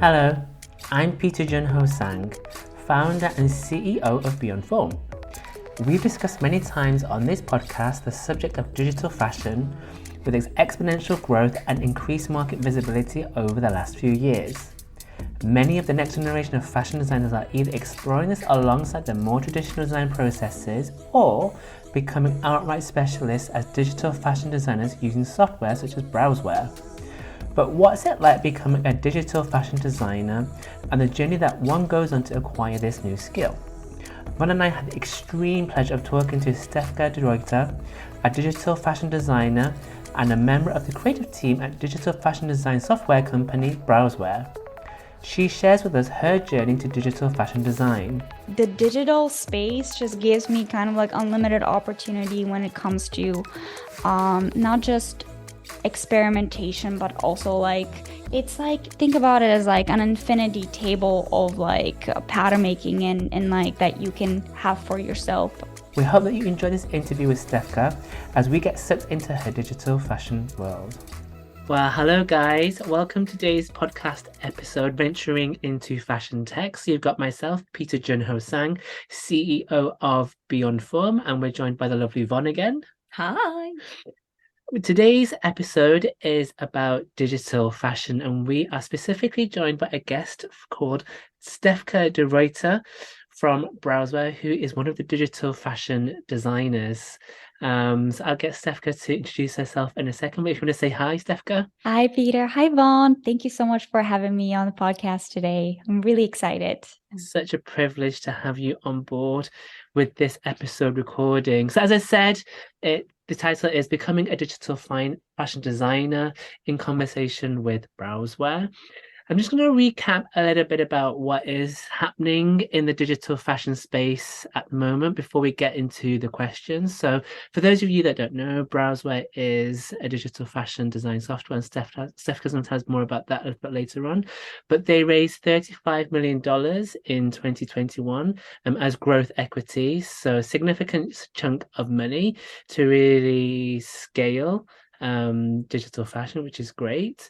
Hello, I'm Peter Junho Sang, founder and CEO of Beyond Form. We've discussed many times on this podcast the subject of digital fashion with its exponential growth and increased market visibility over the last few years. Many of the next generation of fashion designers are either exploring this alongside the more traditional design processes or becoming outright specialists as digital fashion designers using software such as Browzwear. But what's it like becoming a digital fashion designer and the journey that one goes on to acquire this new skill? Ron and I had the extreme pleasure of talking to Stefka de Ruiter, a digital fashion designer and a member of the creative team at digital fashion design software company Browzwear. She shares with us her journey to digital fashion design. The digital space just gives me kind of like unlimited opportunity when it comes to not just experimentation, but also like it's like think about it as like an infinity table of like pattern making and like that you can have for yourself. We hope that you enjoy this interview with Stefka as we get sucked into her digital fashion world. Well, hello guys. Welcome to today's podcast episode venturing into fashion tech. So you've got myself, Peter Junho Sang, CEO of Beyond Form, and we're joined by the lovely Von again. Hi. Today's episode is about digital fashion, and we are specifically joined by a guest called Stefka de Ruiter from Browzwear, who is one of the digital fashion designers. So I'll get Stefka to introduce herself in a second, but if you want to say hi, Stefka. Hi, Peter. Hi, Vaughn. Thank you so much for having me on the podcast today. I'm really excited. It's such a privilege to have you on board with this episode recording. So as I said, the title is Becoming a Digital Fashion Designer in Conversation with Browzwear. I'm just going to recap a little bit about what is happening in the digital fashion space at the moment before we get into the questions. So for those of you that don't know, Browzwear is a digital fashion design software, and Steph going to tell us more about that a little bit later on. But they raised $35 million in 2021 as growth equity, so a significant chunk of money to really scale digital fashion, which is great.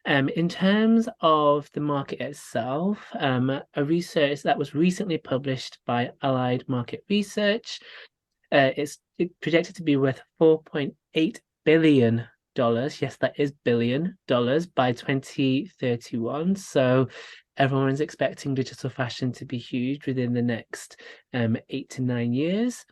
In terms of the market itself, a research that was recently published by Allied Market Research, it's projected to be worth $4.8 billion. Yes, that is billion dollars by 2031. So everyone's expecting digital fashion to be huge within the next 8 to 9 years.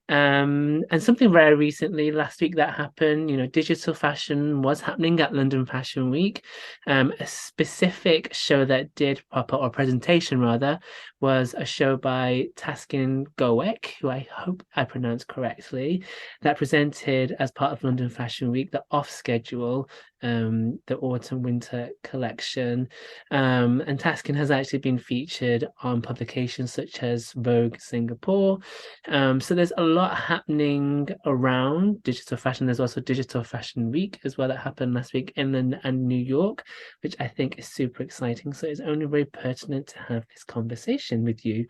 And something very recently, last week that happened, digital fashion was happening at London Fashion Week. A specific show that did pop up, or presentation rather, was a show by Taskin Gowek, who I hope I pronounced correctly, that presented as part of London Fashion Week the off-schedule, the autumn-winter collection. And Taskin has actually been featured on publications such as Vogue Singapore. So there's a lot happening around digital fashion. There's also Digital Fashion Week as well that happened last week in London and New York, which I think is super exciting. So it's only very pertinent to have this conversation with you,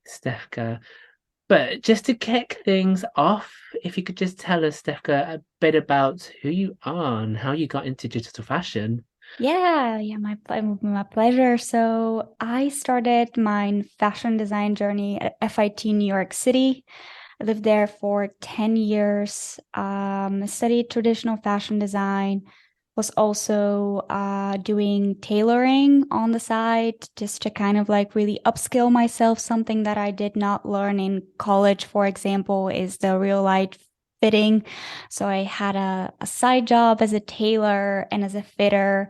Stefka. But just to kick things off, if you could just tell us, Stefka, a bit about who you are and how you got into digital fashion. Yeah, my pleasure. So I started my fashion design journey at FIT New York City. I lived there for 10 years, studied traditional fashion design, was also doing tailoring on the side just to kind of like really upskill myself. Something that I did not learn in college, for example, is the real life fitting. So I had a side job as a tailor and as a fitter.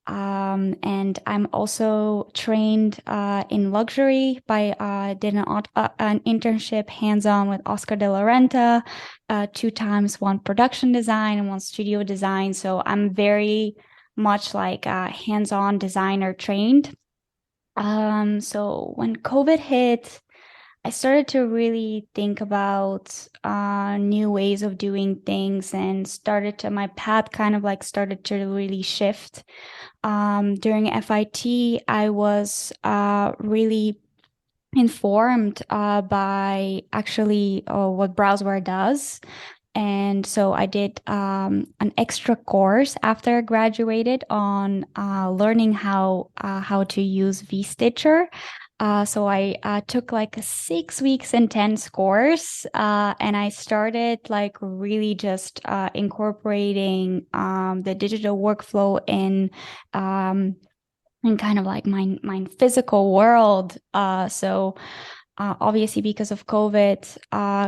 And I'm also trained in luxury by did an internship hands-on with Oscar de la Renta, 2 times, one production design and one studio design. So I'm very much like hands-on designer trained. So when COVID hit, I started to really think about new ways of doing things and my path kind of like started to really shift. During FIT, I was really informed by actually what Browzwear does. And so I did an extra course after I graduated on learning how to use V-Stitcher. So I took like a 6 weeks intense course, and I started like really just incorporating the digital workflow in kind of like my physical world. So obviously, because of COVID,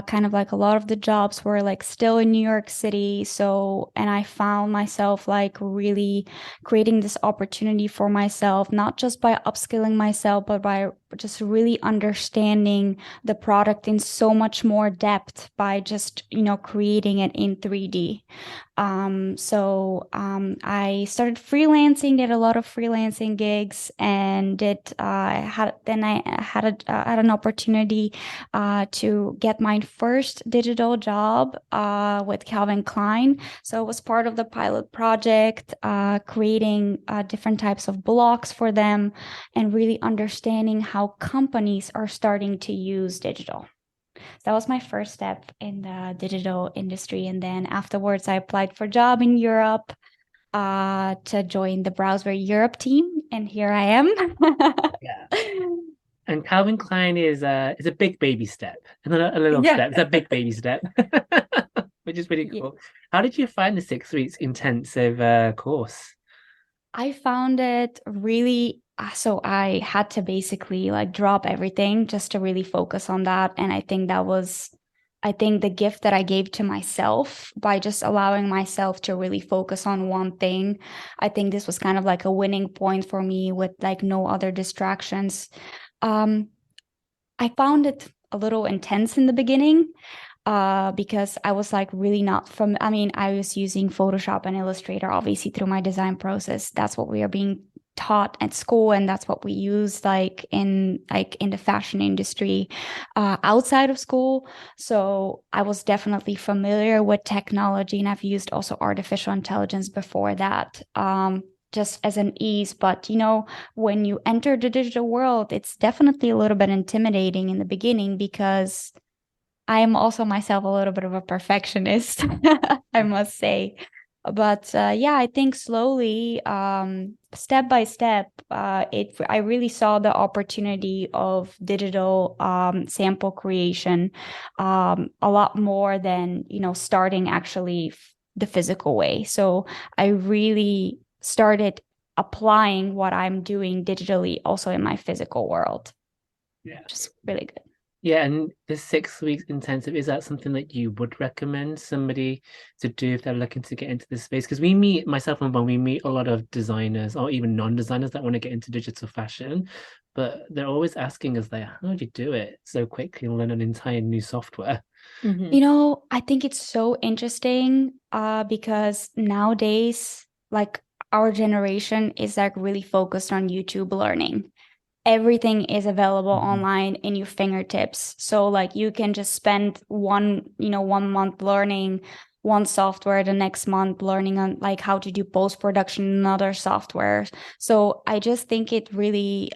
kind of like a lot of the jobs were like still in New York City. So, and I found myself like really creating this opportunity for myself, not just by upskilling myself, but by just really understanding the product in so much more depth by just, creating it in 3D. I started freelancing, did a lot of freelancing gigs, and I had an opportunity to get my first digital job with Calvin Klein. So it was part of the pilot project, creating different types of blocks for them and really understanding how companies are starting to use digital. That was my first step in the digital industry. And then afterwards, I applied for a job in Europe to join the Browzwear Europe team. And here I am. Yeah. And Calvin Klein is a big baby step, and then a little Yeah. step. It's a big baby step, which is pretty Yeah. cool. How did you find the 6 weeks intensive course? I found it really, so I had to basically like drop everything just to really focus on that. And I think the gift that I gave to myself by just allowing myself to really focus on one thing. I think this was kind of like a winning point for me with like no other distractions. Um, I found it a little intense in the beginning because I was like really not from, I mean, I was using Photoshop and Illustrator obviously through my design process. That's what we are being taught at school, and that's what we use like in the fashion industry outside of school. So I was definitely familiar with technology, and I've used also artificial intelligence before that. Just as an ease, but when you enter the digital world, it's definitely a little bit intimidating in the beginning because I am also myself a little bit of a perfectionist, I must say. But yeah, I think slowly, step by step, I really saw the opportunity of digital sample creation a lot more than starting actually the physical way. So I really started applying what I'm doing digitally also in my physical world, Yeah. which is really good. Yeah, and the 6 weeks intensive, is that something that you would recommend somebody to do if they're looking to get into this space? Because we meet, myself and Bon, we meet a lot of designers or even non-designers that want to get into digital fashion, but they're always asking us like, how do you do it so quickly and learn an entire new software? I think it's so interesting because nowadays, like our generation is like really focused on YouTube learning. Everything is available Mhm. online in your fingertips. So like you can just spend 1 month learning one software, the next month learning on like how to do post-production in another software. So I just think it's really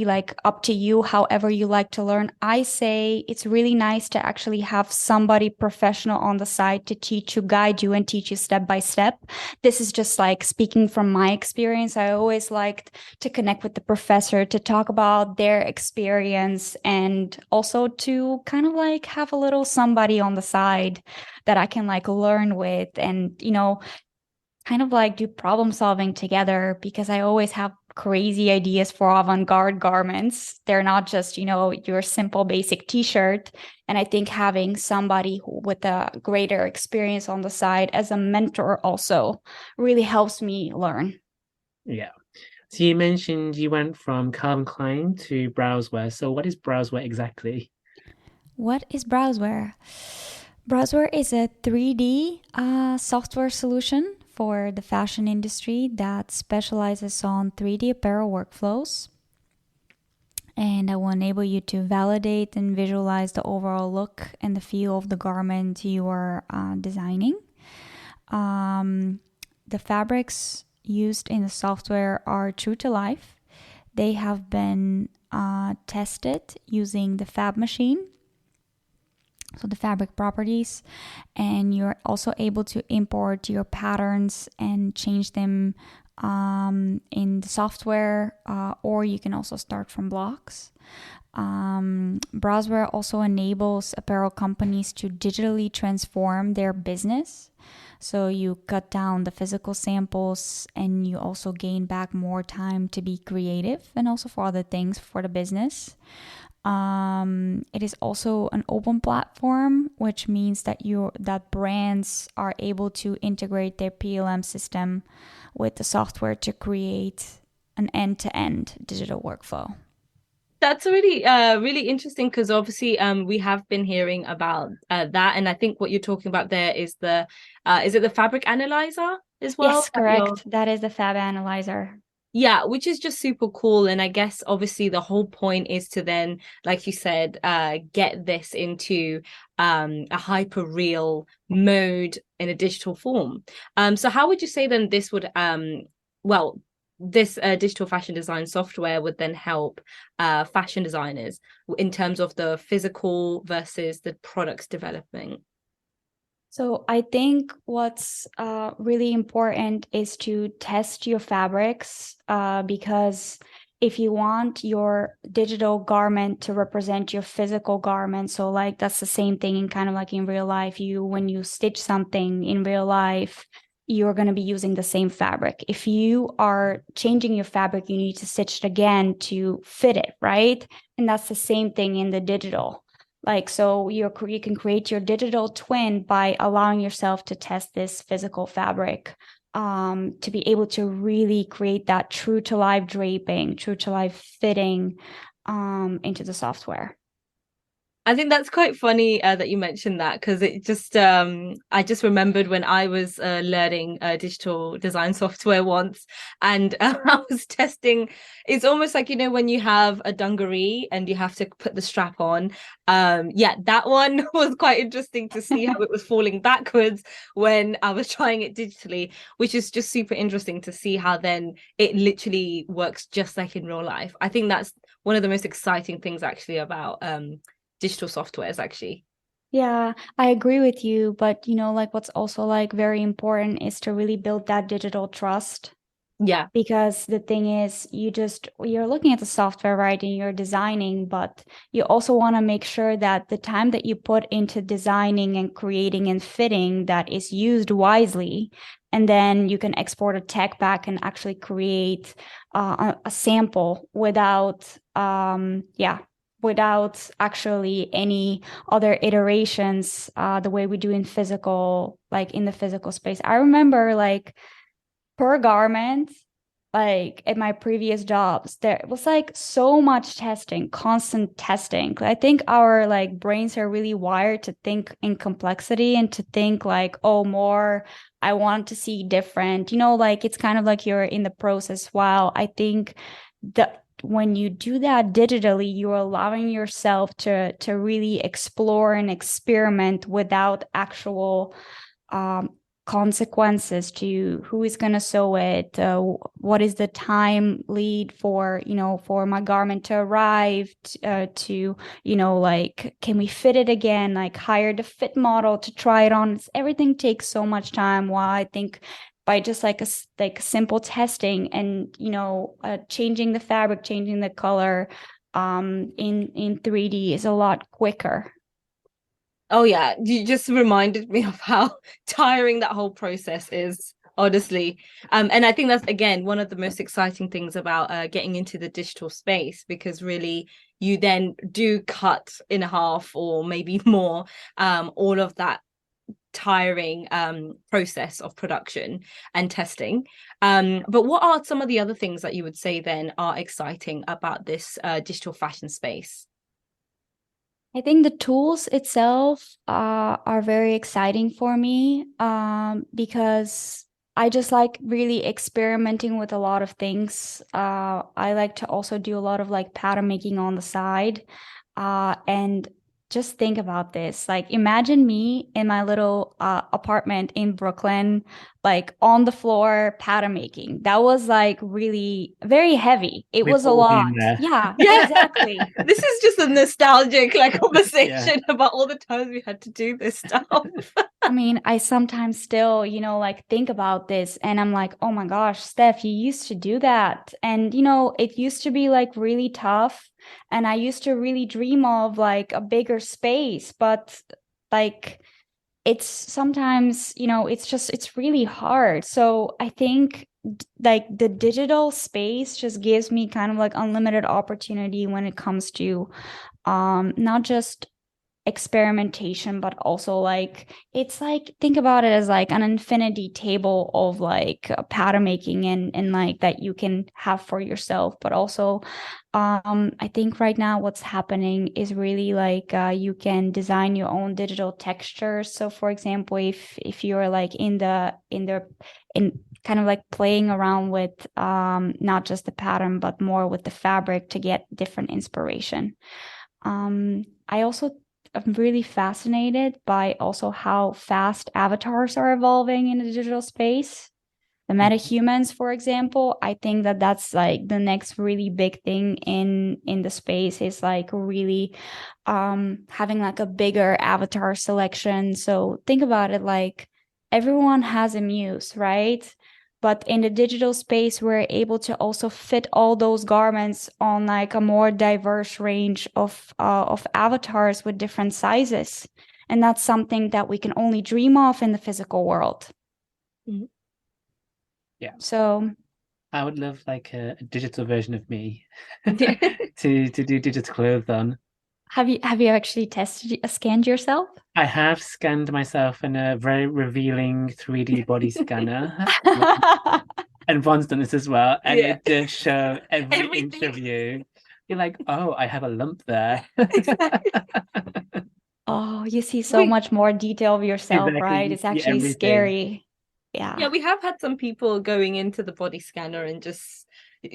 like up to you, however you like to learn. I say it's really nice to actually have somebody professional on the side to teach you, guide you, and teach you step by step. This is just like speaking from my experience. I always liked to connect with the professor to talk about their experience and also to kind of like have a little somebody on the side that I can like learn with and, kind of like do problem solving together because I always have crazy ideas for avant-garde garments. They're not just, your simple basic t-shirt. And I think having somebody with a greater experience on the side as a mentor also really helps me learn. Yeah. So you mentioned you went from Calvin Klein to Browzwear. So what is Browzwear exactly? What is Browzwear? Browzwear is a 3D software solution for the fashion industry that specializes on 3D apparel workflows. And I will enable you to validate and visualize the overall look and the feel of the garment you are designing. Um, the fabrics used in the software are true to life. They have been tested using the fab machine, so the fabric properties, and you're also able to import your patterns and change them in the software, or you can also start from blocks. Browzwear also enables apparel companies to digitally transform their business. So you cut down the physical samples and you also gain back more time to be creative and also for other things for the business. It is also an open platform, which means that brands are able to integrate their PLM system with the software to create an end-to-end digital workflow. That's really really interesting because obviously we have been hearing about that, and I think what you're talking about there is it the fabric analyzer as well? Yes, correct. That is the Fab Analyzer. Yeah, which is just super cool. And I guess obviously the whole point is to then, like you said, get this into a hyper real mode in a digital form. So how would you say then this would well this digital fashion design software would then help fashion designers in terms of the physical versus the products developing? So I think what's really important is to test your fabrics, because if you want your digital garment to represent your physical garment, so like that's the same thing in kind of like in real life, when you stitch something in real life, you're going to be using the same fabric. If you are changing your fabric, you need to stitch it again to fit it, right? And that's the same thing in the digital. Like, so you can create your digital twin by allowing yourself to test this physical fabric, to be able to really create that true to life draping, true to life fitting, into the software. I think that's quite funny that you mentioned that because it just I just remembered when I was learning digital design software once, and I was testing. It's almost like when you have a dungaree and you have to put the strap on. Yeah, that one was quite interesting to see how it was falling backwards when I was trying it digitally, which is just super interesting to see how then it literally works just like in real life. I think that's one of the most exciting things actually about digital softwares actually. Yeah, I agree with you, but like what's also like very important is to really build that digital trust. Yeah. Because the thing is, you're looking at the software, right, and you're designing, but you also want to make sure that the time that you put into designing and creating and fitting that is used wisely, and then you can export a tech back and actually create a sample without actually any other iterations, the way we do in physical, like in the physical space. I remember like per garment, like at my previous jobs, there was like so much testing, constant testing. I think our like brains are really wired to think in complexity and to think like, oh, more, I want to see different, like it's kind of like you're in the process. While I think that when you do that digitally, you're allowing yourself to really explore and experiment without actual consequences to who is going to sew it, what is the time lead for my garment to arrive, to like, can we fit it again, like hire the fit model to try it on. Everything takes so much time, while I think by just like a simple testing and changing the fabric, changing the color in 3D is a lot quicker. Oh yeah, you just reminded me of how tiring that whole process is, honestly. And I think that's again one of the most exciting things about getting into the digital space, because really you then do cut in half or maybe more all of that tiring process of production and testing. But what are some of the other things that you would say then are exciting about this digital fashion space? I think the tools itself are very exciting for me, because I just like really experimenting with a lot of things. I like to also do a lot of like pattern making on the side. And just think about this. Like, imagine me in my little apartment in Brooklyn, like on the floor pattern making. That was like really very heavy. It We've was a all lot. been there. Yeah, Yeah. exactly. This is just a nostalgic like conversation about all the times we had to do this stuff. I mean, I sometimes still, like think about this and I'm like, oh my gosh, Steph, you used to do that. And, it used to be like really tough. And I used to really dream of like a bigger space. But like, it's sometimes, it's really hard. So I think like the digital space just gives me kind of like unlimited opportunity when it comes to not just experimentation, but also like it's like think about it as like an infinity table of like pattern making and like that you can have for yourself. But also I think right now what's happening is really like you can design your own digital textures. So for example, if you're like in kind of like playing around with not just the pattern but more with the fabric to get different inspiration. I also am really fascinated by also how fast avatars are evolving in the digital space. The metahumans, for example, I think that that's like the next really big thing in the space is like really having like a bigger avatar selection. So think about it like everyone has a muse, right? But in the digital space, we're able to also fit all those garments on like a more diverse range of avatars with different sizes. And that's something that we can only dream of in the physical world. Yeah. So I would love like a digital version of me to do digital clothes on. have you actually scanned yourself? I have scanned myself in a very revealing 3D body scanner. And Ron's done this as well. And Yeah. it does show every inch Everything. of you. You're like, oh, I have a lump there. Exactly. Oh, you see so much more detail of yourself, Exactly. right? You It's see actually everything. scary. Yeah, Yeah. we have had some people going into the body scanner and just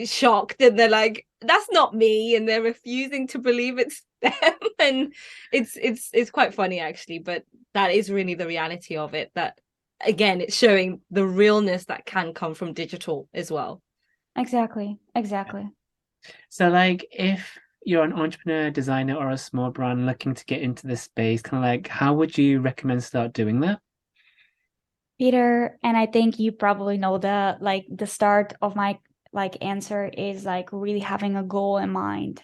shocked, and they're like, "That's not me," and they're refusing to believe it's them. And it's quite funny actually, but that is really the reality of it. That again, it's showing the realness that can come from digital as well. Exactly. Exactly. So, like, if you're an entrepreneur, designer, or a small brand looking to get into this space, kind of like, how would you recommend start doing that? Peter, and I think you probably know the start of my like answer is like really having a goal in mind,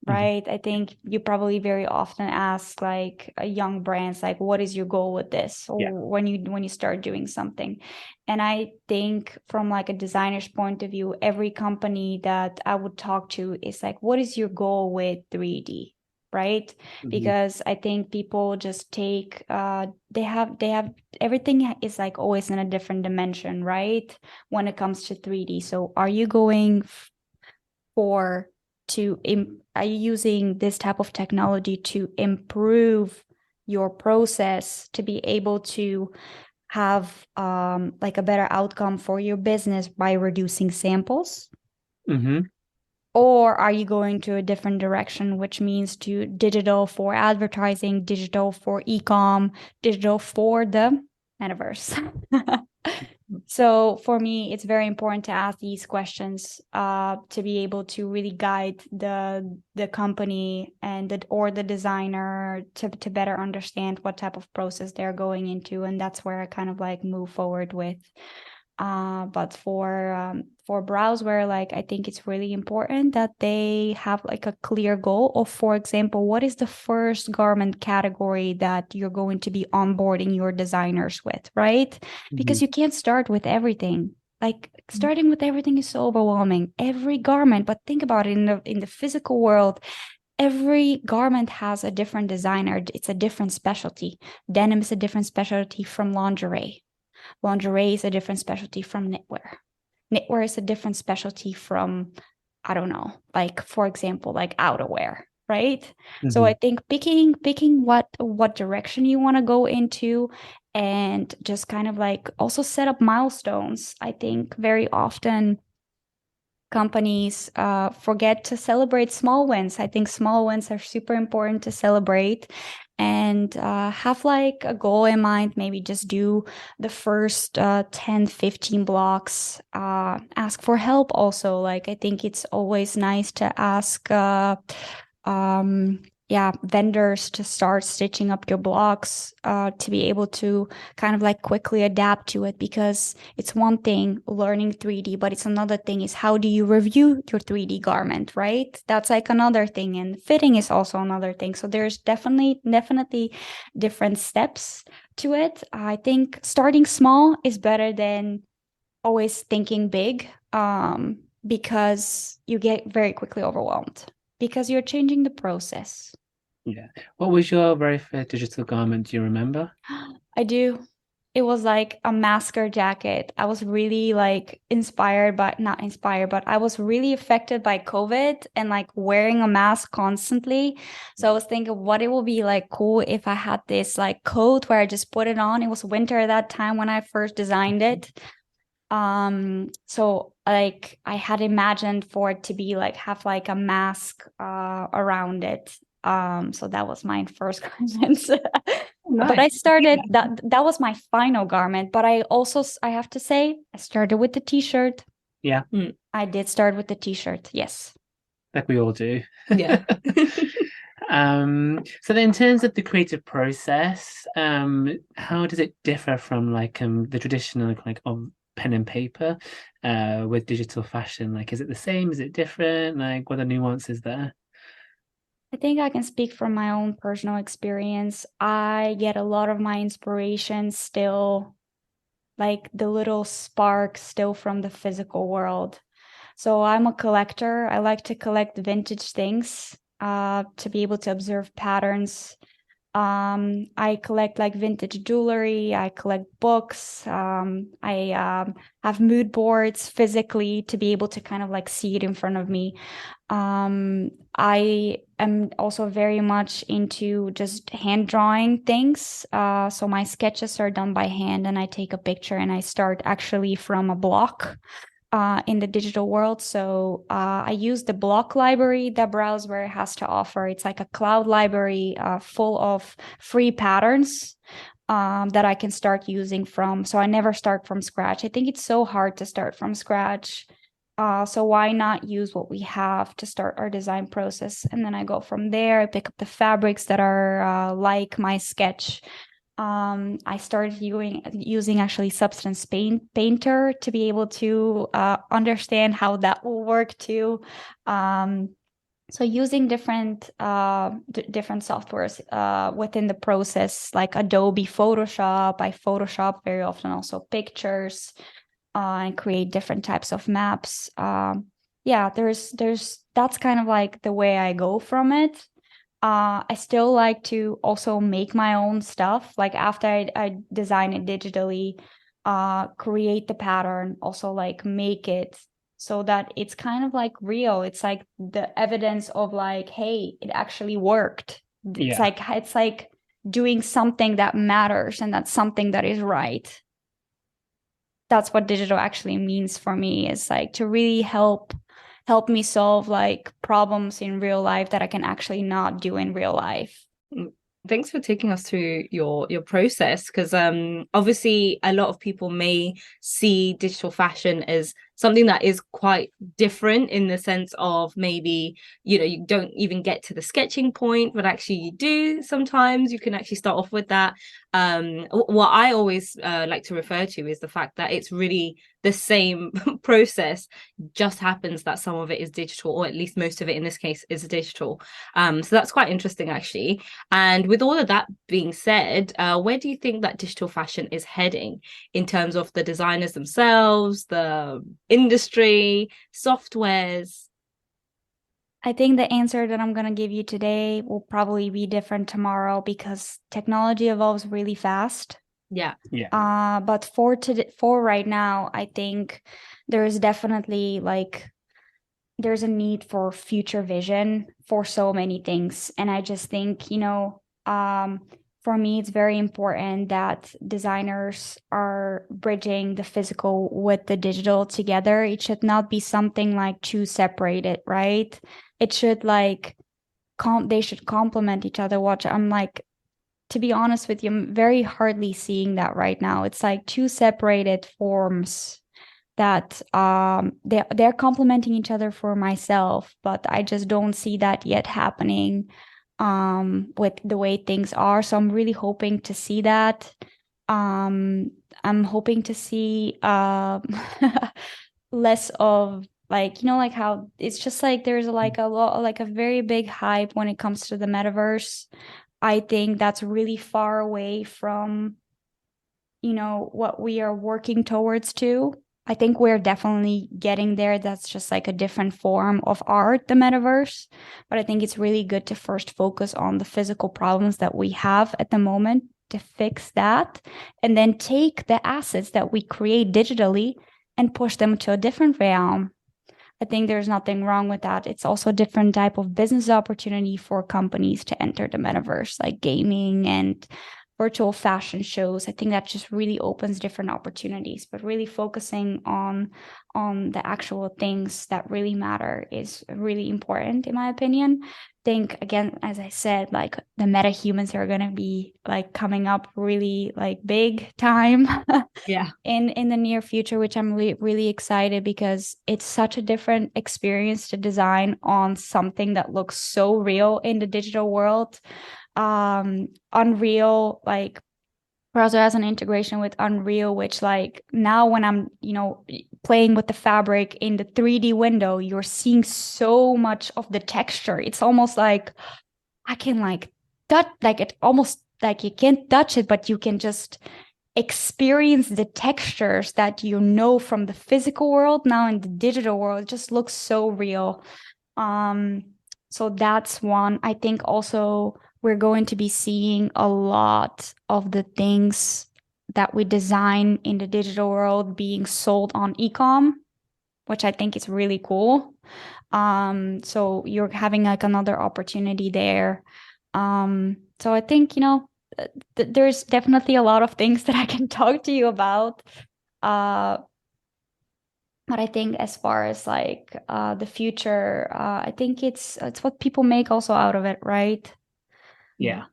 Mhm. right? I think you probably very often ask like young brands like what is your goal with this or Yeah. when you start doing something. And I think from like a designer's point of view, every company that I would talk to is like what is your goal with 3D? Right? Mhm. Because I think people just take they have everything is like always in a different dimension, right? When it comes to 3D. So are you going for are you using this type of technology to improve your process to be able to have like a better outcome for your business by reducing samples? Mm-hmm. Or are you going to a different direction, which means to digital for advertising, digital for e-com, digital for the metaverse? So for me, it's very important to ask these questions to be able to really guide the company or the designer to better understand what type of process they're going into, and that's where I kind of like move forward with. But for Browzwear, like I think it's really important that they have like a clear goal of, for example, what is the first garment category that you're going to be onboarding your designers with, right? Because Mm-hmm. you can't start with everything. Like starting with everything is so overwhelming. Every garment, but think about it in the physical world, every garment has a different designer. It's a different specialty. Denim is a different specialty from lingerie. Lingerie is a different specialty from knitwear. Knitwear is a different specialty from, I don't know, like for example, like outerwear, right? So Mm-hmm. I think picking what direction you want to go into and just kind of like also set up milestones. I think very often companies forget to celebrate small wins. I think small wins are super important to celebrate, and have like a goal in mind. Maybe just do the first 10, 15 blocks. Ask for help also. Like, I think it's always nice to ask vendors to start stitching up your blocks, to be able to kind of like quickly adapt to it, because it's one thing learning 3D, but it's another thing is how do you review your 3D garment, right? That's like another thing, and fitting is also another thing. So there's definitely different steps to it. I think starting small is better than always thinking big, because you get very quickly overwhelmed because you're changing the process. Yeah. What was your very first digital garment? Do you remember? I do. It was like a masker jacket. I was really like not inspired, but I was really affected by COVID and like wearing a mask constantly. So I was thinking what it would be like cool if I had this like coat where I just put it on. It was winter at that time when I first designed it. So like I had imagined for it to be like have like a mask around it. So that was my first garment. But I Nice. started that was my final garment, but I have to say I started with the t-shirt. Yeah, I did start with the t-shirt. Yes. like we all do. Yeah. So then in terms of the creative process, how does it differ from like the traditional like of pen and paper with digital fashion? Like, is it the same? Is it different? Like, what are the nuances there? I think I can speak from my own personal experience. I get a lot of my inspiration still, like the little spark still from the physical world. So I'm a collector. I like to collect vintage things, to be able to observe patterns. I collect like vintage jewelry. I collect books. I have mood boards physically to be able to kind of like see it in front of me. I am also very much into just hand drawing things. So my sketches are done by hand, and I take a picture and I start actually from a block in the digital world. So I use the block library that Browzwear has to offer. It's like a cloud library full of free patterns that I can start using from. So I never start from scratch. I think it's so hard to start from scratch. So why not use what we have to start our design process? And then I go from there. I pick up the fabrics that are like my sketch. I started using actually Substance Painter to be able to understand how that will work too. So using different softwares within the process, like Adobe Photoshop. I Photoshop very often also pictures, and create different types of maps. There's that's kind of like the way I go from it. I still like to also make my own stuff. Like after I design it digitally, create the pattern, also like make it so that it's kind of like real. It's like the evidence of like, hey, it actually worked. Yeah. It's like doing something that matters, and that's something that is right. That's what digital actually means for me, is like to really help me solve like problems in real life that I can actually not do in real life. Thanks for taking us through your process, because obviously a lot of people may see digital fashion as something that is quite different, in the sense of maybe, you don't even get to the sketching point, but actually you do. Sometimes you can actually start off with that. What I always like to refer to is the fact that it's really the same process, just happens that some of it is digital, or at least most of it in this case is digital. So that's quite interesting actually. And with all of that being said, where do you think that digital fashion is heading in terms of the designers themselves, the industry, softwares? I think the answer that I'm going to give you today will probably be different tomorrow, because technology evolves really fast. Yeah. But for right now, I think there is definitely like there's a need for future vision for so many things, and I just think for me, it's very important that designers are bridging the physical with the digital together. It should not be something like too separated, right? It should like they should complement each other. Watch, I'm like, to be honest with you, I'm very hardly seeing that right now. It's like two separated forms that they're complementing each other for myself, but I just don't see that yet happening with the way things are. So I'm really hoping to see that. I'm hoping to see less of like, like how it's just like there's like a lot, like a very big hype when it comes to the metaverse. I think that's really far away from, what we are working towards too. I think we're definitely getting there. That's just like a different form of art, the metaverse. But I think it's really good to first focus on the physical problems that we have at the moment to fix that, and then take the assets that we create digitally and push them to a different realm. I think there's nothing wrong with that. It's also a different type of business opportunity for companies to enter the metaverse, like gaming and virtual fashion shows. I think that just really opens different opportunities, but really focusing on the actual things that really matter is really important, in my opinion. I think, again, as I said, like the meta humans are going to be like coming up really like big time Yeah. in the near future, which I'm really, really excited, because it's such a different experience to design on something that looks so real in the digital world. Unreal, like Browzwear has an integration with Unreal, which like now when I'm, playing with the fabric in the 3D window, you're seeing so much of the texture. It's almost like I can like touch, like it almost like you can't touch it, but you can just experience the textures that from the physical world now in the digital world. It just looks so real. So that's one. I think also we're going to be seeing a lot of the things that we design in the digital world being sold on e-com, which I think is really cool. So you're having like another opportunity there. So I think, there's definitely a lot of things that I can talk to you about. But I think as far as like the future, I think it's what people make also out of it, right? Yeah,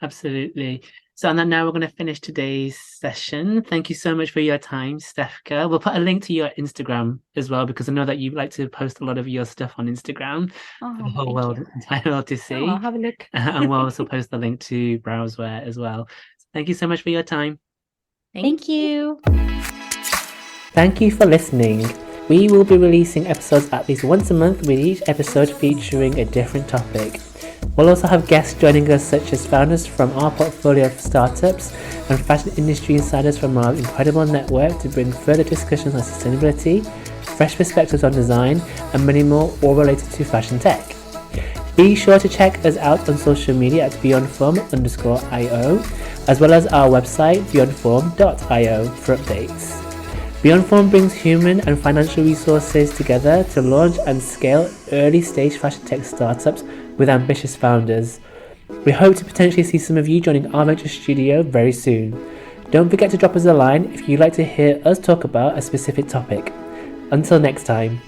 absolutely. So, and then now we're going to finish today's session. Thank you so much for your time, Stefka. We'll put a link to your Instagram as well, because I know that you like to post a lot of your stuff on Instagram for the whole world, entire world to see. I'll have a look. And we'll also post the link to Browzwear as well. So thank you so much for your time. Thank you. Thank you for listening. We will be releasing episodes at least once a month, with each episode featuring a different topic. We'll also have guests joining us, such as founders from our portfolio of startups and fashion industry insiders from our incredible network, to bring further discussions on sustainability, fresh perspectives on design, and many more, all related to fashion tech. Be sure to check us out on social media at beyondform_io, as well as our website beyondform.io for updates. Beyondform brings human and financial resources together to launch and scale early stage fashion tech startups with ambitious founders. We hope to potentially see some of you joining our venture studio very soon. Don't forget to drop us a line if you'd like to hear us talk about a specific topic. Until next time.